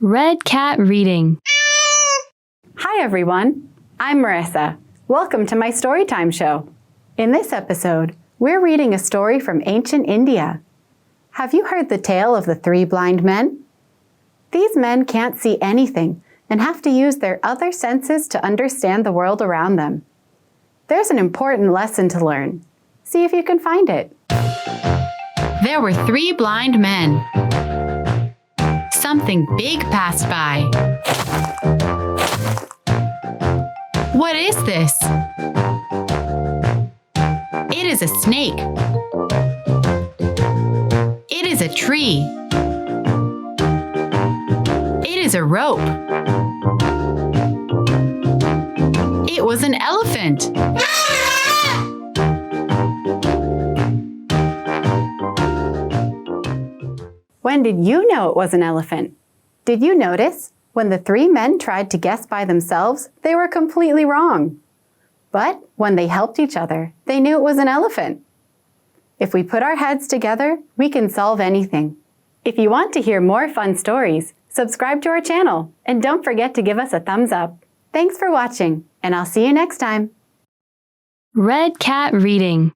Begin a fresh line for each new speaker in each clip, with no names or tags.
Red Cat Reading.
Hi everyone, I'm Maryssa. Welcome to my Storytime show. In this episode, we're reading a story from ancient India. Have you heard the tale of the three blind men? These men can't see anything and have to use their other senses to understand the world around them. There's an important lesson to learn. See if you can find it.
There were three blind men. Something big passed by. What is this? It is a snake. It is a tree. It is a rope. It was an elephant.
When did you know it was an elephant? Did you notice? When the three men tried to guess by themselves, they were completely wrong. But when they helped each other, they knew it was an elephant. If we put our heads together, we can solve anything. If you want to hear more fun stories, subscribe to our channel and don't forget to give us a thumbs up. Thanks for watching, and I'll see you next time.
Red Cat Reading.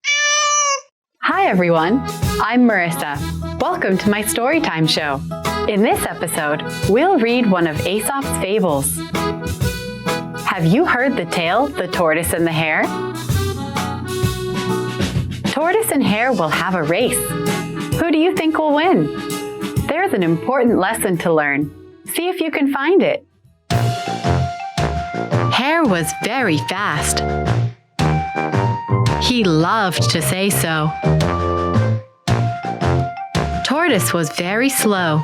Hi everyone, I'm Maryssa. Welcome to my Storytime show. In this episode, we'll read one of Aesop's fables. Have you heard the tale, The Tortoise and the Hare? Tortoise and Hare will have a race. Who do you think will win? There's an important lesson to learn. See if you can find it.
Hare was very fast. He loved to say so. Tortoise was very slow.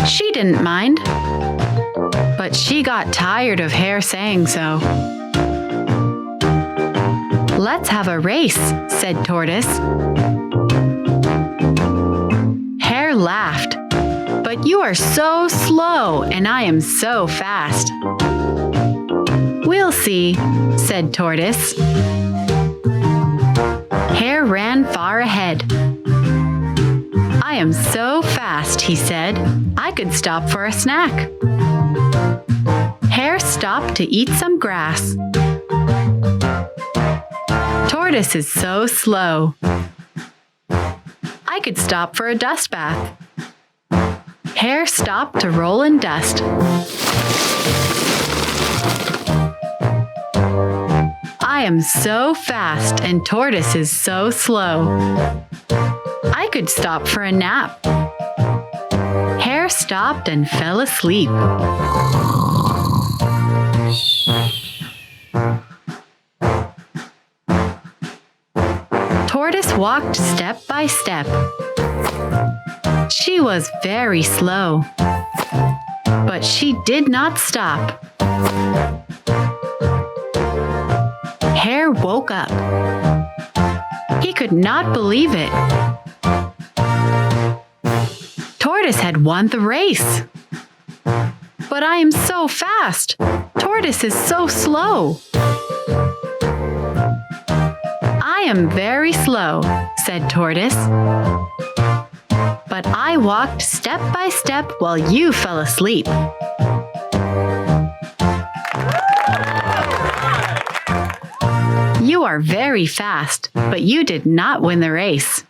She didn't mind, but she got tired of Hare saying so. Let's have a race, said Tortoise. Hare laughed. But you are so slow and I am so fast. We'll see, said Tortoise. Hare ran far ahead. I am so fast, he said, I could stop for a snack. Hare stopped to eat some grass. Tortoise is so slow. I could stop for a dust bath. Hare stopped to roll in dust. I am so fast and Tortoise is so slow. I could stop for a nap. Hare stopped and fell asleep. Tortoise walked step by step. She was very slow, but she did not stop. Hare woke up. He could not believe it. Tortoise had won the race. But I am so fast. Tortoise is so slow. I am very slow, said Tortoise. But I walked step by step while you fell asleep. You are very fast, but you did not win the race.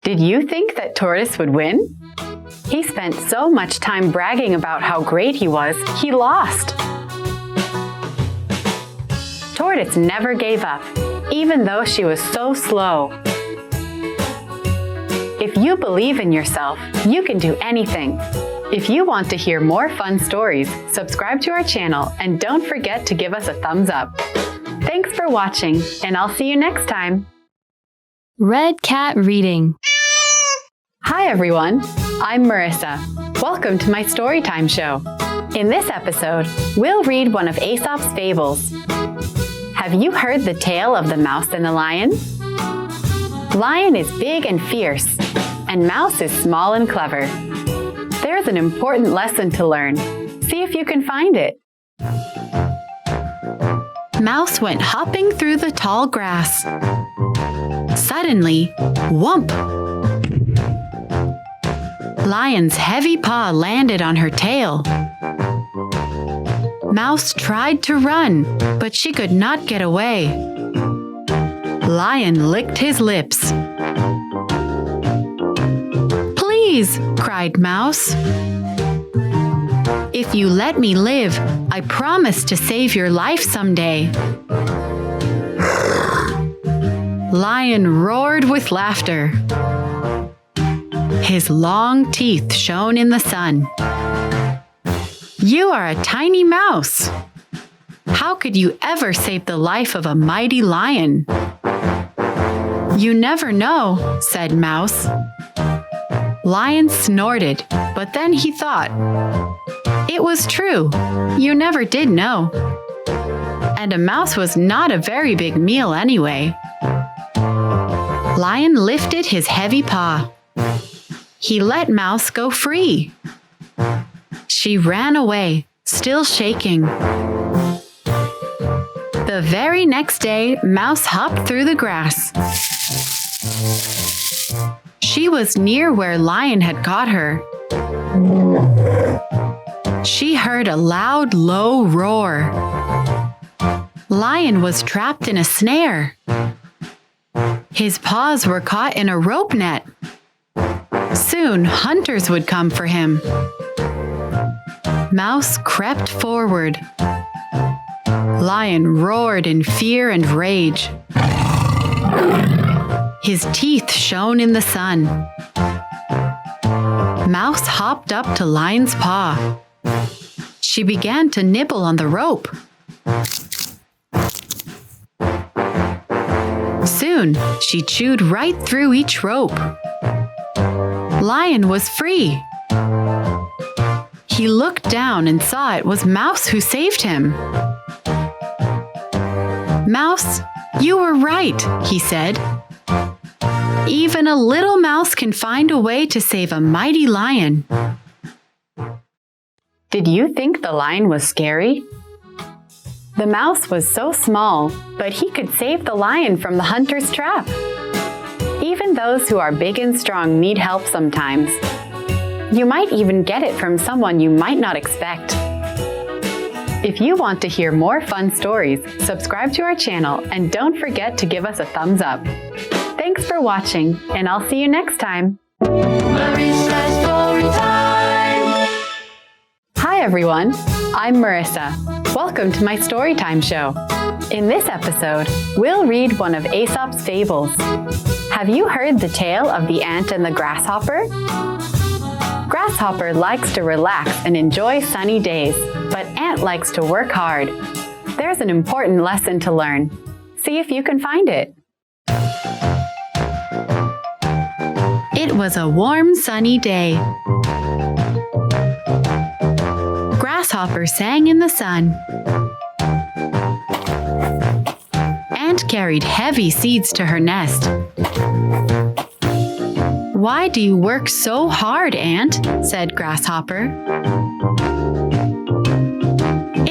Did you think that Tortoise would win? He spent so much time bragging about how great he was, he lost. Tortoise never gave up, even though she was so slow. If you believe in yourself, you can do anything. If you want to hear more fun stories, subscribe to our channel and don't forget to give us a thumbs up. Thanks for watching, and I'll see you next time. Red Cat Reading.
Hi everyone, I'm Maryssa. Welcome to my Storytime show. In this episode, we'll read one of Aesop's fables. Have you heard the tale of the mouse and the lion? Lion is big and fierce, and mouse is small and clever. There's an important lesson to learn. See if you can find it.
Mouse went hopping through the tall grass. Suddenly, whomp! Lion's heavy paw landed on her tail. Mouse tried to run, but she could not get away. Lion licked his lips. "Please," cried Mouse. "If you let me live, I promise to save your life someday." Lion roared with laughter. His long teeth shone in the sun. "You are a tiny mouse. How could you ever save the life of a mighty lion?" "You never know," said Mouse. Lion snorted, but then he thought, it was true. You never did know. And a mouse was not a very big meal anyway. Lion lifted his heavy paw. He let Mouse go free. She ran away, still shaking. The very next day, Mouse hopped through the grass. She was near where Lion had caught her. She heard a loud, low roar. Lion was trapped in a snare. His paws were caught in a rope net. Soon, hunters would come for him. Mouse crept forward. Lion roared in fear and rage. His teeth shone in the sun. Mouse hopped up to Lion's paw. She began to nibble on the rope. Soon, she chewed right through each rope. Lion was free. He looked down and saw it was Mouse who saved him. "Mouse, you were right," he said. "Even a little mouse can find a way to save a mighty lion." Did you think the lion was scary? The mouse was so small, but he could save the lion from the hunter's trap. Even those who are big and strong need help sometimes. You might even get it from someone you might not expect. If you want to hear more fun stories, subscribe to our channel and don't forget to give us a thumbs up. Thanks for watching, and I'll see you next time.
Maryssa Story Time!
Hi everyone, I'm Maryssa. Welcome to my Storytime show. In this episode, we'll read one of Aesop's fables. Have you heard the tale of the ant and the grasshopper? Grasshopper likes to relax and enjoy sunny days, but ant likes to work hard. There's an important lesson to learn. See if you can find it. It was a warm, sunny day. Grasshopper sang in the sun. Ant carried heavy seeds to her nest. "Why do you work so hard, Ant?" said Grasshopper.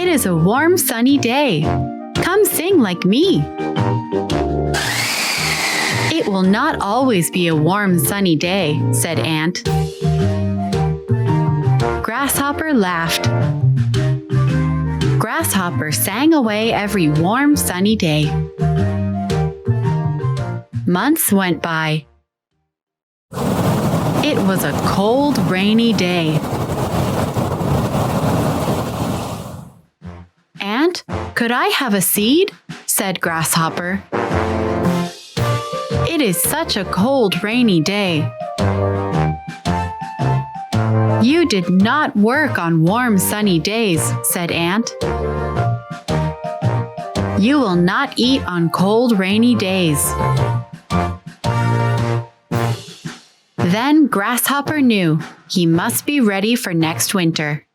"It is a warm, sunny day. Come sing like me." "It will not always be a warm, sunny day," said Ant. Grasshopper laughed. Grasshopper sang away every warm, sunny day. Months went by. It was a cold, rainy day. "Ant, could I have a seed?" said Grasshopper. "It is such a cold, rainy day." "You did not work on warm, sunny days," said Ant. "You will not eat on cold, rainy days." Then Grasshopper knew he must be ready for next winter.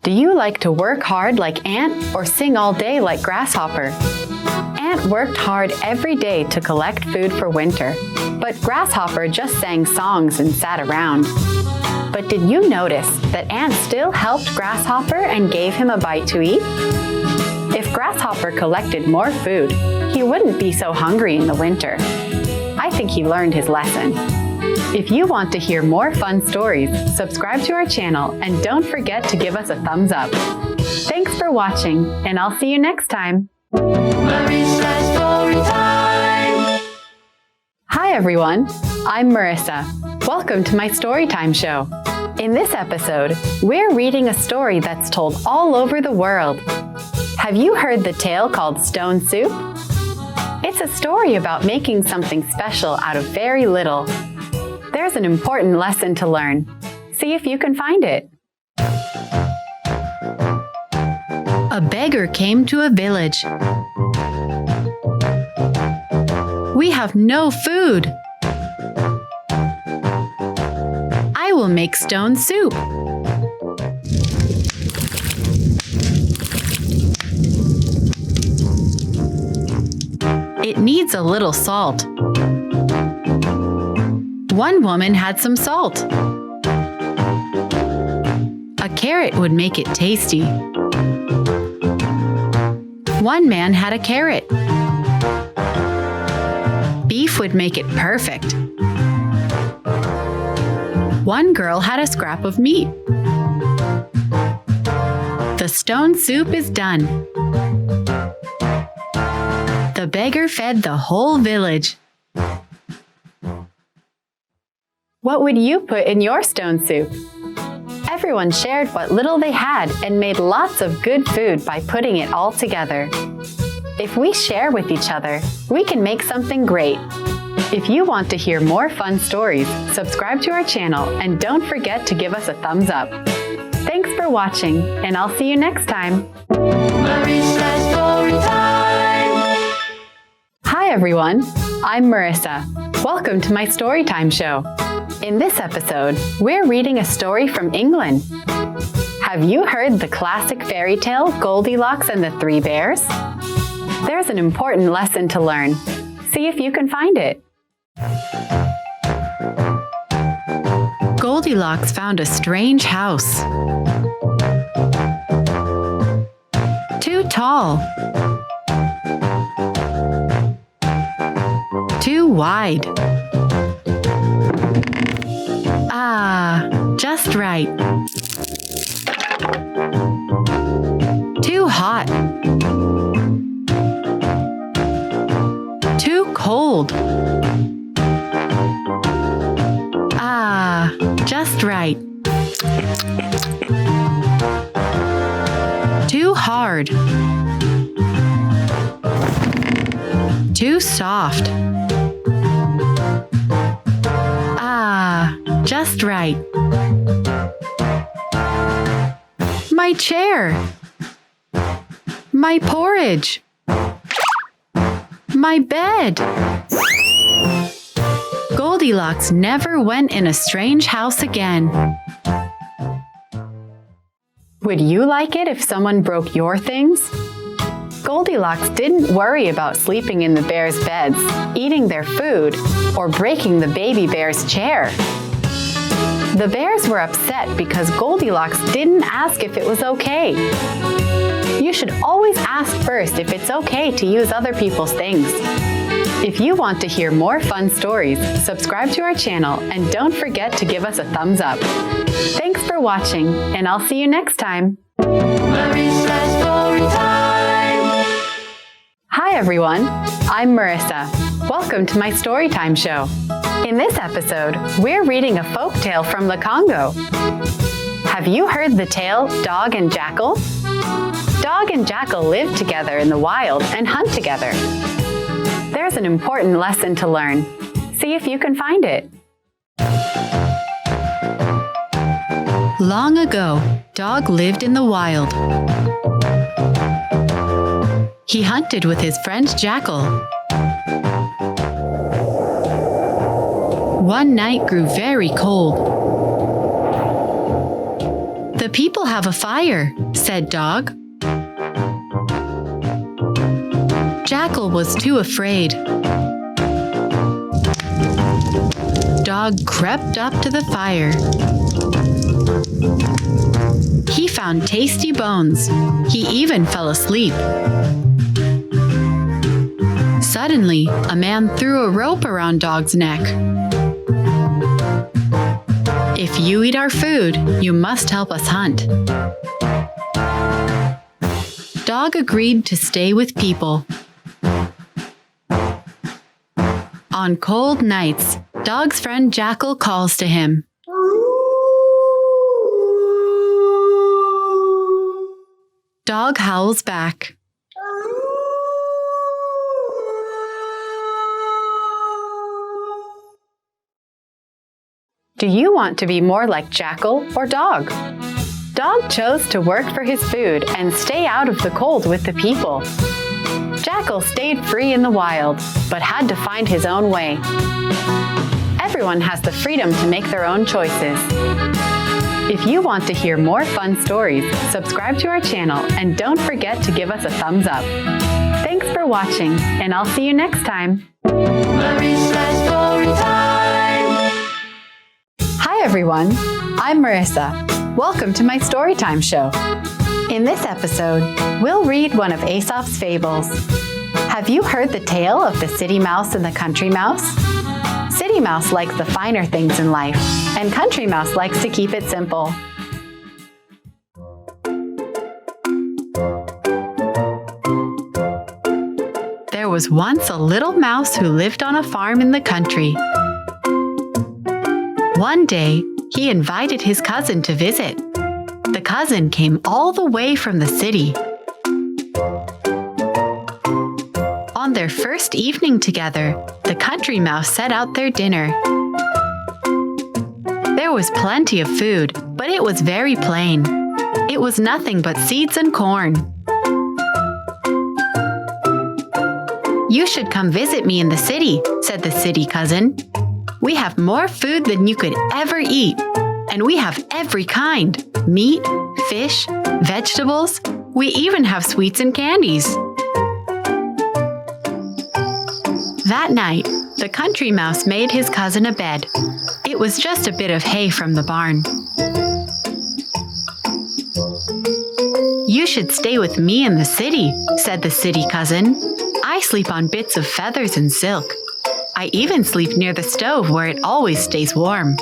Do you like to work hard like Ant or sing all day like Grasshopper? Ant worked hard every day to collect food for winter, but Grasshopper just sang songs and sat around. But did you notice that Ant still helped Grasshopper and gave him a bite to eat? If Grasshopper collected more food, he wouldn't be so hungry in the winter. I think he learned his lesson. If you want to hear more fun stories, subscribe to our channel and don't forget to give us a thumbs up. Thanks for watching, and I'll see you next time.
Maryssa story time.
Hi everyone, I'm Maryssa. Welcome to my Storytime show. In this episode, we're reading a story that's told all over the world. Have you heard the tale called Stone Soup? It's a story about making something special out of very little. There's an important lesson to learn. See if you can find it. A beggar came to a village. We have no food. I will make stone soup. It needs a little salt. One woman had some salt. A carrot would make it tasty. One man had a carrot. Beef would make it perfect. One girl had a scrap of meat. The stone soup is done. The beggar fed the whole village. What would you put in your stone soup? Everyone shared what little they had and made lots of good food by putting it all together. If we share with each other, we can make something great. If you want to hear more fun stories, subscribe to our channel and don't forget to give us a thumbs up. Thanks for watching, and I'll see you next time.
Maryssa story time.
Hi everyone, I'm Maryssa. Welcome to my Storytime show. In this episode, we're reading a story from England. Have you heard the classic fairy tale Goldilocks and the Three Bears? There's an important lesson to learn. See if you can find it. Goldilocks found a strange house. Too tall. Too wide. Just right. Too hot. Too cold. Just right. Too hard. Too soft. Just right. My chair. My porridge. My bed. Goldilocks never went in a strange house again. Would you like it if someone broke your things? Goldilocks didn't worry about sleeping in the bears' beds, eating their food, or breaking the baby bear's chair. The bears were upset because Goldilocks didn't ask if it was okay. You should always ask first if it's okay to use other people's things. If you want to hear more fun stories, subscribe to our channel and don't forget to give us a thumbs up. Thanks for watching, and I'll see you next time.
Maryssa story time.
Hi everyone, I'm Maryssa. Welcome to my Storytime show. In this episode, we're reading a folk tale from the Congo. Have you heard the tale Dog and Jackal? Dog and Jackal live together in the wild and hunt together. There's an important lesson to learn. See if you can find it. Long ago, Dog lived in the wild. He hunted with his friend Jackal. One night grew very cold. The people have a fire, said Dog. Jackal was too afraid. Dog crept up to the fire. He found tasty bones. He even fell asleep. Suddenly, a man threw a rope around Dog's neck. If you eat our food, you must help us hunt. Dog agreed to stay with people. On cold nights, Dog's friend Jackal calls to him. Dog howls back.
Do you want to be more like Jackal or Dog? Dog chose to work for his food and stay out of the cold with the people. Jackal stayed free in the wild, but had to find his own way. Everyone has the freedom to make their own choices. If you want to hear more fun stories, subscribe to our channel and don't forget to give us a thumbs up. Thanks for watching, and I'll see you next time.
Maryssa story time.
Hi everyone, I'm Maryssa. Welcome to my Storytime show. In this episode, we'll read one of Aesop's fables. Have you heard the tale of the city mouse and the country mouse? City mouse likes the finer things in life, and country mouse likes to keep it simple.
There was once a little mouse who lived on a farm in the country. One day, he invited his cousin to visit. The cousin came all the way from the city. On their first evening together, the country mouse set out their dinner. There was plenty of food, but it was very plain. It was nothing but seeds and corn. "You should come visit me in the city," said the city cousin. "We have more food than you could ever eat, and we have every kind: meat, fish, vegetables. We even have sweets and candies." That night, the country mouse made his cousin a bed. It was just a bit of hay from the barn. "You should stay with me in the city," said the city cousin. "I sleep on bits of feathers and silk. I even sleep near the stove where it always stays warm."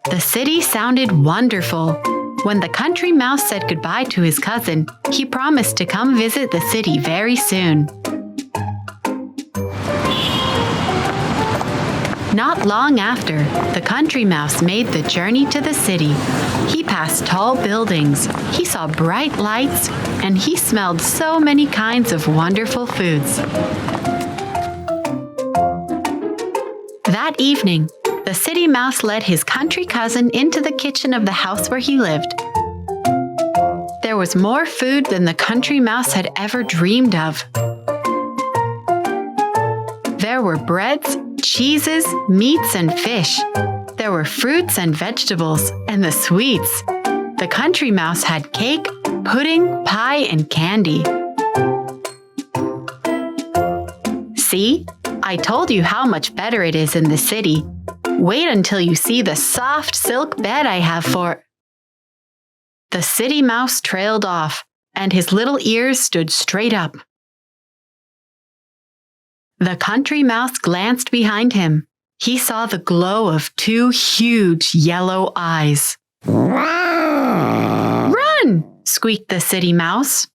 The city sounded wonderful. When the country mouse said goodbye to his cousin, he promised to come visit the city very soon. Not long after, the country mouse made the journey to the city. He passed tall buildings, he saw bright lights, and he smelled so many kinds of wonderful foods. That evening, the city mouse led his country cousin into the kitchen of the house where he lived. There was more food than the country mouse had ever dreamed of. There were breads, cheeses, meats, and fish. There were fruits and vegetables, and the sweets. The country mouse had cake, pudding, pie, and candy. "See? I told you how much better it is in the city. Wait until you see the soft silk bed I have for—" The city mouse trailed off, and his little ears stood straight up. The country mouse glanced behind him. He saw the glow of two huge yellow eyes. "Run!" squeaked the city mouse.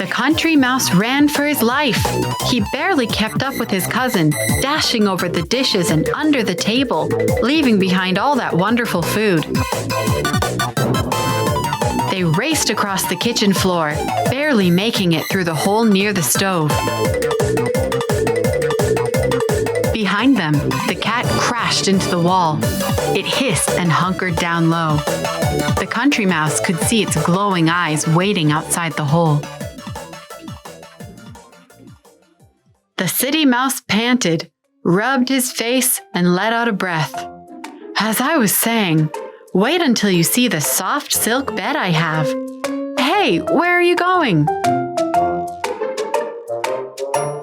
The country mouse ran for his life. He barely kept up with his cousin, dashing over the dishes and under the table, leaving behind all that wonderful food. They raced across the kitchen floor, barely making it through the hole near the stove. Behind them, the cat crashed into the wall. It hissed and hunkered down low. The country mouse could see its glowing eyes waiting outside the hole. The city mouse panted, rubbed his face, and let out a breath. "As I was saying, wait until you see the soft silk bed I have. Hey, where are you going?"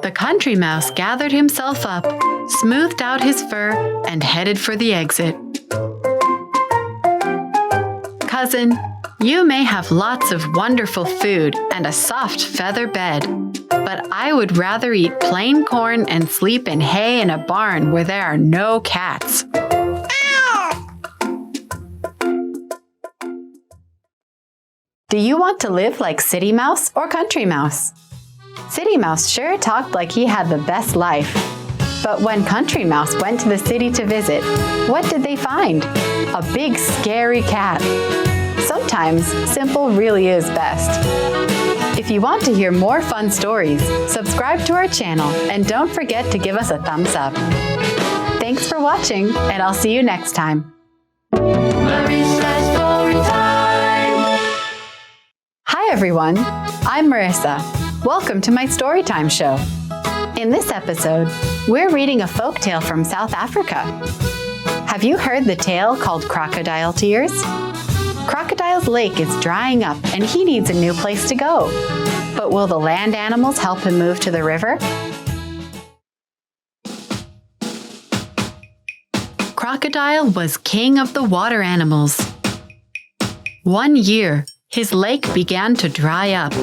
The country mouse gathered himself up, smoothed out his fur, and headed for the exit. "Cousin, you may have lots of wonderful food and a soft feather bed, But I would rather eat plain corn and sleep in hay in a barn where there are no cats.
Do you want to live like City Mouse or Country Mouse? City Mouse sure talked like he had the best life. But when Country Mouse went to the city to visit, what did they find? A big scary cat. Sometimes simple really is best. If you want to hear more fun stories, subscribe to our channel and don't forget to give us a thumbs up. Thanks for watching, and I'll see you next time.
Maryssa story time.
Hi everyone, I'm Maryssa. Welcome to my Storytime show. In this episode, we're reading a folk tale from South Africa. Have you heard the tale called Crocodile Tears? Crocodile's lake is drying up and he needs a new place to go. But will the land animals help him move to the river?
Crocodile was king of the water animals. One year, his lake began to dry up.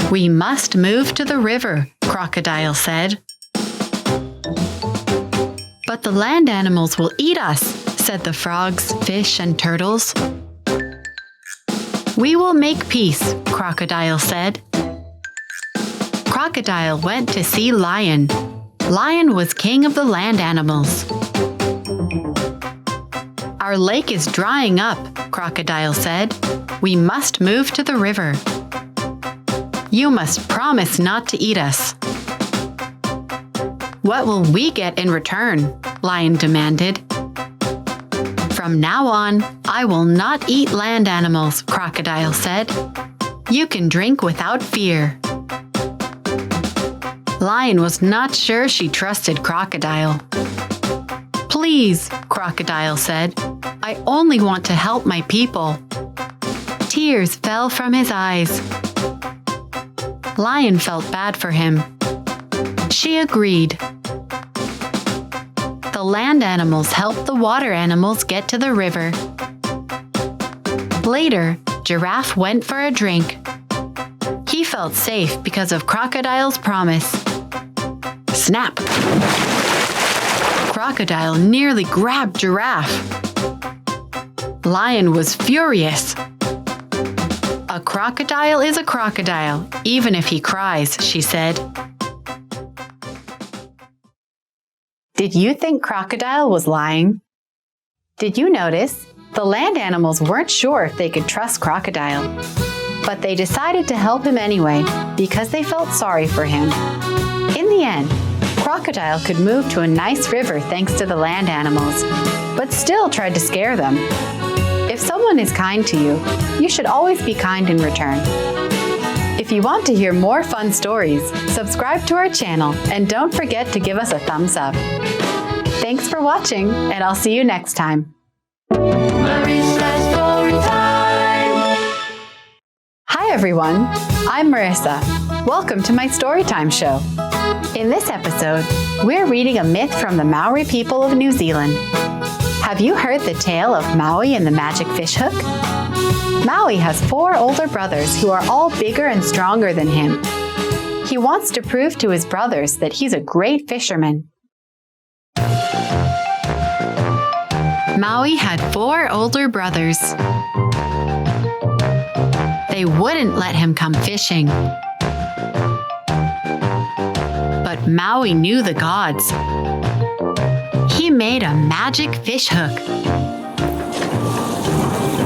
"We must move to the river," Crocodile said. "But the land animals will eat us," said the frogs, fish, and turtles. "We will make peace," Crocodile said. Crocodile went to see Lion. Lion was king of the land animals. "Our lake is drying up," Crocodile said. "We must move to the river. You must promise not to eat us." "What will we get in return?" Lion demanded. "From now on, I will not eat land animals," Crocodile said. "You can drink without fear." Lion was not sure she trusted Crocodile. "Please," Crocodile said, "I only want to help my people." Tears fell from his eyes. Lion felt bad for him. She agreed. The land animals helped the water animals get to the river. Later, Giraffe went for a drink. He felt safe because of Crocodile's promise. Snap! Crocodile nearly grabbed Giraffe. Lion was furious. "A crocodile is a crocodile, even if he cries," she said.
Did you think Crocodile was lying? Did you notice the land animals weren't sure if they could trust Crocodile? But they decided to help him anyway because they felt sorry for him. In the end, Crocodile could move to a nice river thanks to the land animals, but still tried to scare them. If someone is kind to you, you should always be kind in return. If you want to hear more fun stories, subscribe to our channel and don't forget to give us a thumbs up. Thanks for watching, and I'll see you next time.
Maryssa story time.
Hi everyone, I'm Maryssa. Welcome to my Storytime show. In this episode, we're reading a myth from the Maori people of New Zealand. Have you heard the tale of Maui and the magic fish hook? Maui has 4 older brothers who are all bigger and stronger than him. He wants to prove to his brothers that he's a great fisherman.
Maui had 4 older brothers. They wouldn't let him come fishing. But Maui knew the gods. He made a magic fish hook.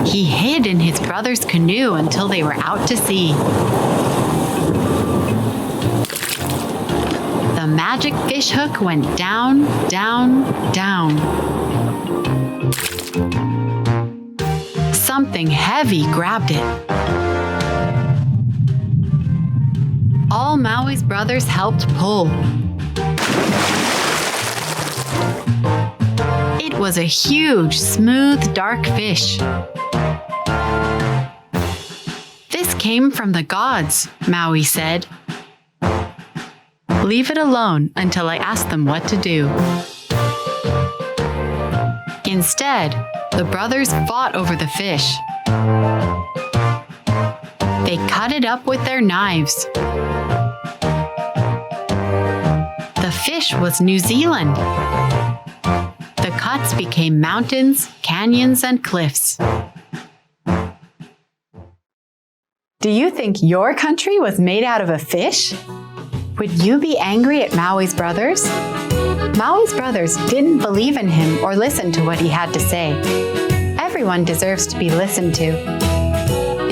He hid in his brother's canoe until they were out to sea. The magic fish hook went down, down, down. Something heavy grabbed it. All Maui's brothers helped pull. It was a huge, smooth, dark fish. "This came from the gods," Maui said. "Leave it alone until I ask them what to do." Instead, the brothers fought over the fish. They cut it up with their knives. The fish was New Zealand. The cuts became mountains, canyons, and cliffs.
Do you think your country was made out of a fish? Would you be angry at Maui's brothers? Maui's brothers didn't believe in him or listen to what he had to say. Everyone deserves to be listened to.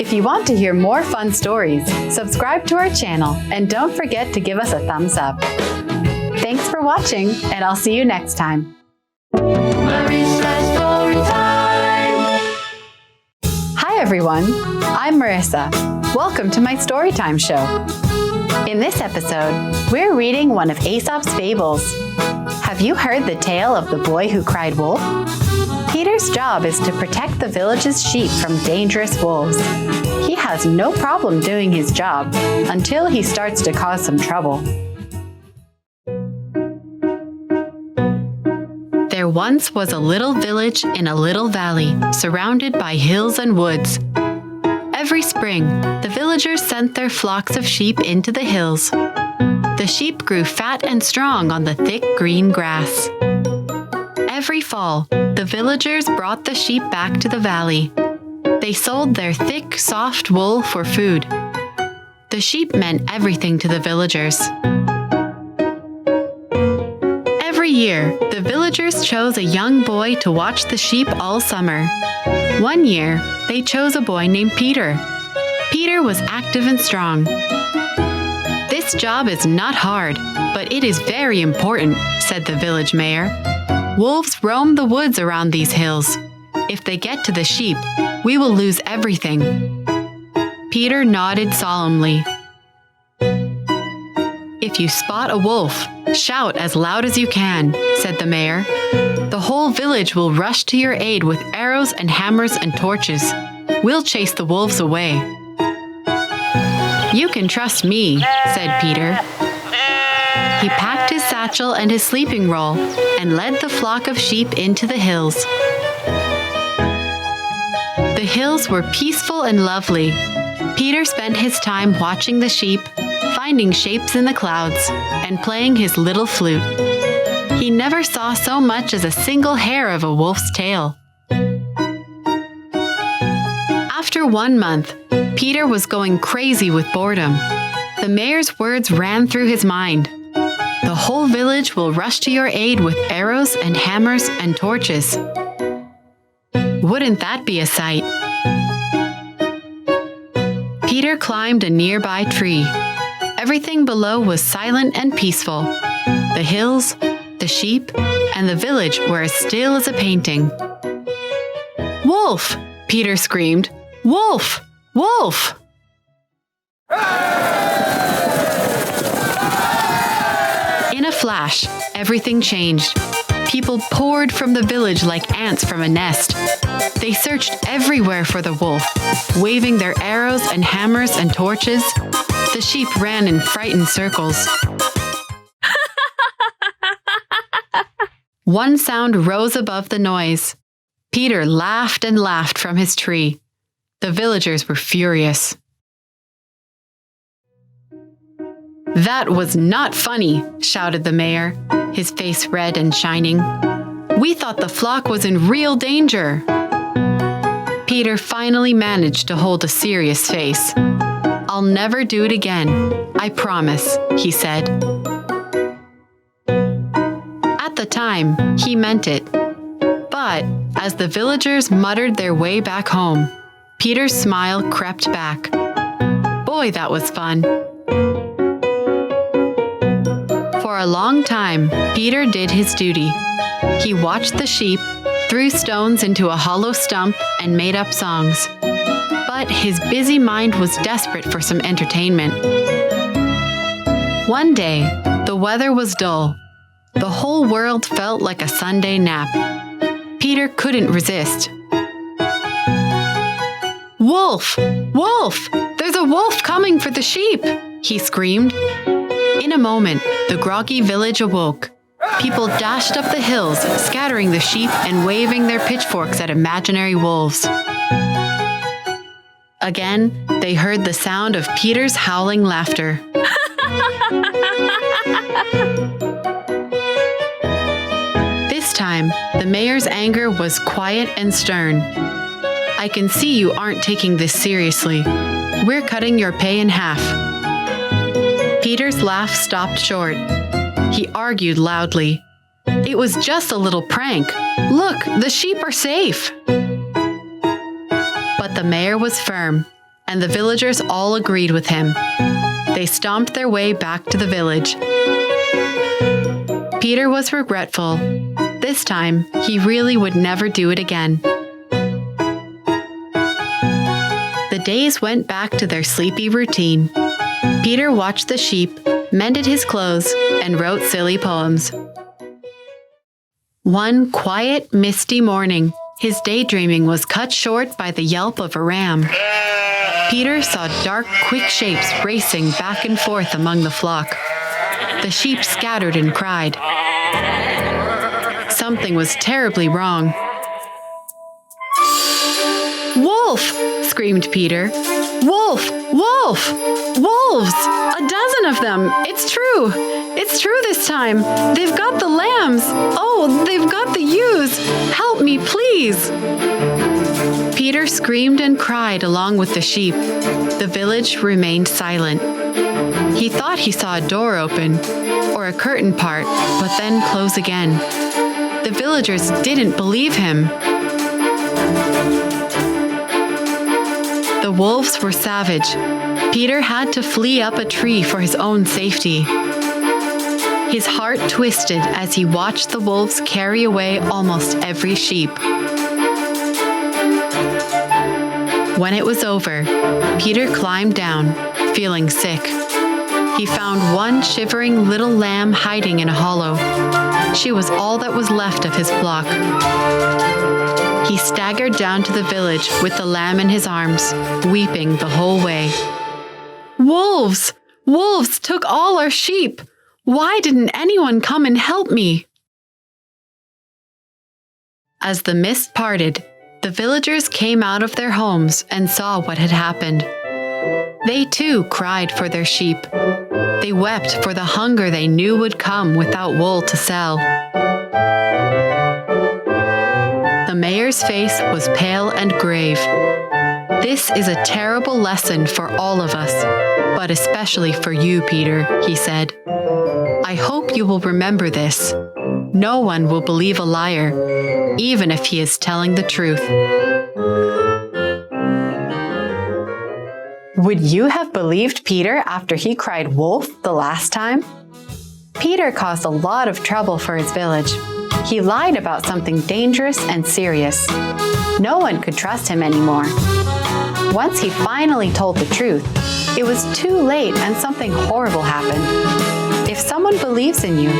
If you want to hear more fun stories, subscribe to our channel and don't forget to give us a thumbs up. Thanks for watching, and I'll see you next time.
Maryssa story time.
Hi everyone, I'm Maryssa. Welcome to my Storytime show. In this episode, we're reading one of Aesop's fables. Have you heard the tale of the boy who cried wolf? Peter's job is to protect the village's sheep from dangerous wolves. He has no problem doing his job until he starts to cause some trouble.
There once was a little village in a little valley, surrounded by hills and woods. Every spring, the villagers sent their flocks of sheep into the hills. The sheep grew fat and strong on the thick green grass. Every fall, the villagers brought the sheep back to the valley. They sold their thick, soft wool for food. The sheep meant everything to the villagers. Every year, the villagers chose a young boy to watch the sheep all summer. One year, they chose a boy named Peter. Peter was active and strong. This job is not hard, but it is very important, said the village mayor. Wolves roam the woods around these hills. If they get to the sheep, we will lose everything. Peter nodded solemnly. If you spot a wolf, shout as loud as you can, said the mayor. The whole village will rush to your aid with arrows and hammers and torches. We'll chase the wolves away. You can trust me, said Peter. He packed his satchel and his sleeping roll and led the flock of sheep into the hills. The hills were peaceful and lovely. Peter spent his time watching the sheep, finding shapes in the clouds, and playing his little flute. He never saw so much as a single hair of a wolf's tail. After 1 month, Peter was going crazy with boredom. The mayor's words ran through his mind. The whole village will rush to your aid with arrows and hammers and torches. Wouldn't that be a sight? Peter climbed a nearby tree. Everything below was silent and peaceful. The hills, the sheep, and the village were as still as a painting. "Wolf!" Peter screamed. "Wolf! Wolf!" In a flash, everything changed. People poured from the village like ants from a nest. They searched everywhere for the wolf, waving their arrows and hammers and torches. The sheep ran in frightened circles. One sound rose above the noise. Peter laughed and laughed from his tree. The villagers were furious. "That was not funny," shouted the mayor, his face red and shining. "We thought the flock was in real danger." Peter finally managed to hold a serious face. "I'll never do it again, I promise," he said. At the time, he meant it. But as the villagers muttered their way back home, Peter's smile crept back. Boy, that was fun. For a long time, Peter did his duty. He watched the sheep, threw stones into a hollow stump, and made up songs. But his busy mind was desperate for some entertainment. One day, the weather was dull. The whole world felt like a Sunday nap. Peter couldn't resist. "Wolf! Wolf! There's a wolf coming for the sheep!" he screamed. In a moment, the groggy village awoke. People dashed up the hills, scattering the sheep and waving their pitchforks at imaginary wolves. Again, they heard the sound of Peter's howling laughter. This time, the mayor's anger was quiet and stern. I can see you aren't taking this seriously. We're cutting your pay in half. Peter's laugh stopped short. He argued loudly. It was just a little prank. Look, the sheep are safe. But the mayor was firm, and the villagers all agreed with him. They stomped their way back to the village. Peter was regretful. This time, he really would never do it again. The days went back to their sleepy routine. Peter watched the sheep, mended his clothes, and wrote silly poems. One quiet, misty morning, his daydreaming was cut short by the yelp of a ram. Peter saw dark, quick shapes racing back and forth among the flock. The sheep scattered and cried. Something was terribly wrong. "Wolf!" screamed Peter. "Wolf! Wolf! Wolves! A dozen of them! It's true! It's true this time! They've got the lambs! Oh, they've got the ewes! Help me, please!" Peter screamed and cried along with the sheep. The village remained silent. He thought he saw a door open, or a curtain part, but then close again. The villagers didn't believe him. The wolves were savage. Peter had to flee up a tree for his own safety. His heart twisted as he watched the wolves carry away almost every sheep. When it was over, Peter climbed down, feeling sick. He found one shivering little lamb hiding in a hollow. She was all that was left of his flock. He staggered down to the village with the lamb in his arms, weeping the whole way. "Wolves! Wolves took all our sheep! Why didn't anyone come and help me?" As the mist parted, the villagers came out of their homes and saw what had happened. They too cried for their sheep. They wept for the hunger they knew would come without wool to sell. The mayor's face was pale and grave. "This is a terrible lesson for all of us, but especially for you, Peter," he said. "I hope you will remember this. No one will believe a liar, even if he is telling the truth."
Would you have believed Peter after he cried wolf the last time? Peter caused a lot of trouble for his village. He lied about something dangerous and serious. No one could trust him anymore. Once he finally told the truth, it was too late and something horrible happened. If someone believes in you,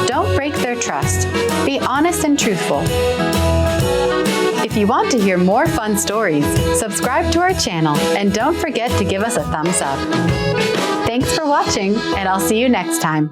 don't break their trust. Be honest and truthful. If you want to hear more fun stories, subscribe to our channel and don't forget to give us a thumbs up. Thanks for watching, and I'll see you next time.